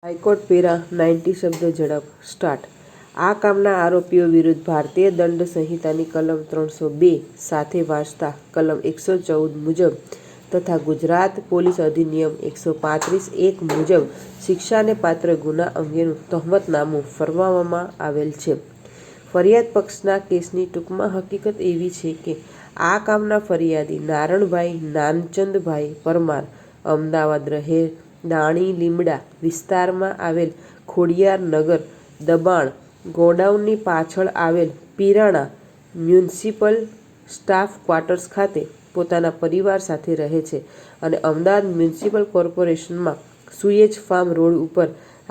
High court para 90 શબ્દ ઝડપ start. આ કામના આરોપીઓ વિરુદ્ધ ભારતીય દંડ સંહિતાની કલમ 302 સાથે વાંચતા કલમ 114 મુજબ તથા ગુજરાત પોલીસ અધિનિયમ 135(1) મુજબ શિક્ષાને પાત્ર ગુના અંગેનું તહોમતનામું ફરમાવવામાં આવેલ છે. ફરિયાદ પક્ષના કેસની ટૂંકમાં હકીકત એવી છે કે આ કામના ફરિયાદી નારણભાઈ નાનચંદભાઈ પરમાર અમદાવાદ રહે દાણી લીમડા વિસ્તારમાં આવેલ ખોડિયાર નગર દબાણ ગોડાઉનની પાછળ આવેલ પિરાણા મ્યુનિસિપલ સ્ટાફ ક્વાર્ટર્સ ખાતે પોતાના પરિવાર સાથે રહે છે અને અમદાવાદ મ્યુનિસિપલ કોર્પોરેશનમાં સુએજ ફાર્મ રોડ ઉપર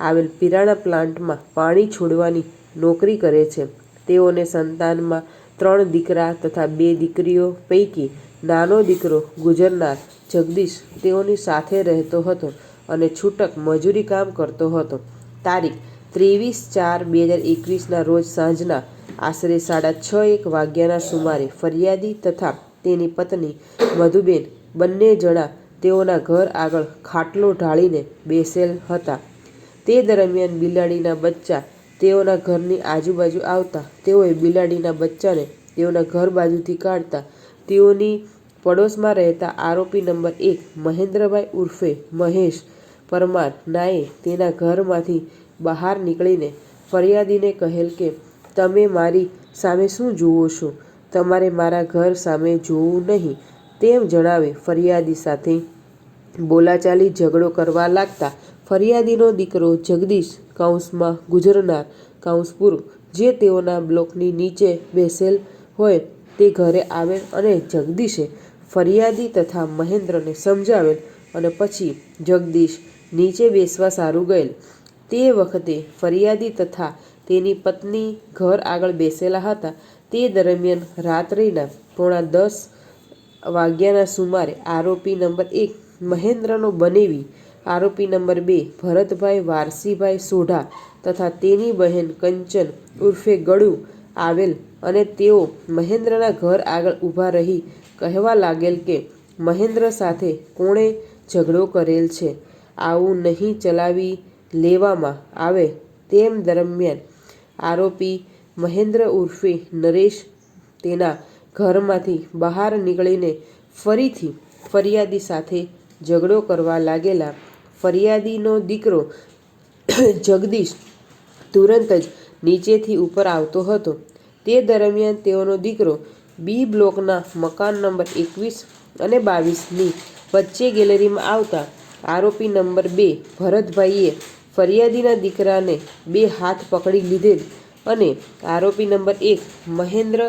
આવેલ પિરાણા પ્લાન્ટમાં પાણી છોડવાની નોકરી કરે છે. તેઓને સંતાનમાં 3 દીકરા તથા 2 દીકરીઓ પૈકી નાનો દીકરો ગુજરનાર જગદીશ તેઓની સાથે રહેતો હતો અને છૂટક મજૂરી કામ કરતો હતો. તારીખ 23/4/2021 રોજ સાંજના આશરે 6:30 વાગ્યાના સુમારે ફરિયાદી તથા તેની પત્ની મધુબેન બંને જણા તેઓના ઘર આગળ ખાટલો ઢાળીને બેસેલ હતા. તે દરમિયાન બિલાડીના બચ્ચા તેઓના ઘરની આજુબાજુ આવતા તેઓએ બિલાડીના બચ્ચાને તેઓના ઘર બાજુથી કાઢતા તેઓની પડોશમાં રહેતા આરોપી નંબર 1 મહેન્દ્રભાઈ ઉર્ફે મહેશ પરમાર નાએ તેના ઘરમાંથી બહાર નીકળીને ફરિયાદીને કહેલ કે તમે મારી સામે શું જુઓ છો? તમારે મારા ઘર સામે જોવું નહીં તેમ જણાવી ફરિયાદી સાથે બોલાચાલી ઝઘડો કરવા લાગતા ફરિયાદીનો દીકરો જગદીશ ગુજરનાર પૂરું જે તેઓના બ્લોકની નીચે બેસેલ હોય તે ઘરે આવેલ અને જગદીશે ફરિયાદી તથા મહેન્દ્રને સમજાવેલ અને પછી જગદીશ નીચે બેસવા સારું ગયેલ. તે વખતે ફરિયાદી તથા તેની પત્ની ઘર આગળ બેસેલા હતા. તે દરમિયાન રાત્રિના 9:45 વાગ્યાના સુમારે આરોપી નંબર 1 મહેન્દ્રનો બનેવી આરોપી નંબર 2 ભરતભાઈ વારસીભાઈ સોઢા તથા તેની બહેન કંચન ઉર્ફે ગળુ આવેલ અને તેઓ મહેન્દ્રના ઘર આગળ ઊભા રહી કહેવા લાગેલ કે મહેન્દ્ર સાથે કોણે ઝઘડો કરેલ છે, આવું નહીં ચલાવી લેવામાં આવે. તેમ દરમિયાન આરોપી મહેન્દ્ર ઉર્ફે નરેશ તેના ઘરમાંથી બહાર નીકળીને ફરીથી ફરિયાદી સાથે ઝઘડો કરવા લાગેલા. ફરિયાદીનો દીકરો જગદીશ તુરંત જ નીચેથી ઉપર આવતો હતો. તે દરમિયાન તેઓનો દીકરો બી બ્લોકના મકાન નંબર 21 અને 22ની વચ્ચે ગેલેરીમાં આવતા આરોપી નંબર 2 ભરતભાઈએ ફરિયાદીના દીકરાને 2 હાથ પકડી લીધેલ અને આરોપી નંબર 1 મહેન્દ્ર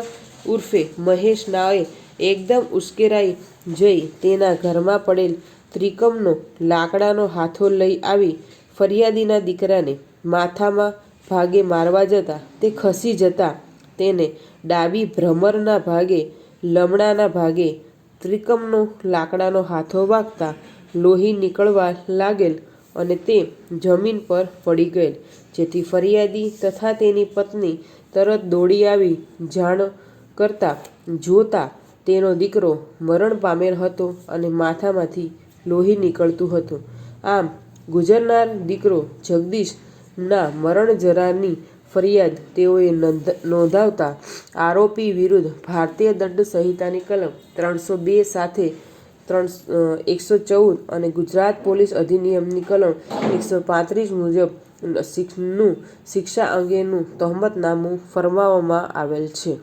ઉર્ફે મહેશ નાએ એકદમ ઉશ્કેરાઈ જઈ તેના ઘરમાં પડેલ ત્રિકમનો લાકડાનો હાથો લઈ આવી ફરિયાદીના દીકરાને માથામાં ભાગે મારવા જતા તે ખસી જતા તેને ડાબી ભ્રમરના ભાગે લમણાના ભાગે ત્રિકમનો લાકડાનો હાથો વાગતા લોહી નીકળવા લાગેલ અને તે જમીન પર પડી ગયેલ, જેથી ફરિયાદી તથા તેની પત્ની તરત દોડી આવી જાણ કરતા જોતા તેનો દીકરો મરણ પામેલ હતો અને માથામાંથી લોહી નીકળતું હતું. આમ ગુજરનાર દીકરો જગદીશના મરણ જરાની ફરિયાદ તેઓએ નોંધાવતા આરોપી વિરુદ્ધ ભારતીય દંડ સંહિતાની કલમ 302 સાથે 114 અને ગુજરાત પોલીસ અધિનિયમની કલમ 135 મુજબ શિક્ષા અંગેનું તહોમતનામું ફરમાવવામાં આવેલ છે.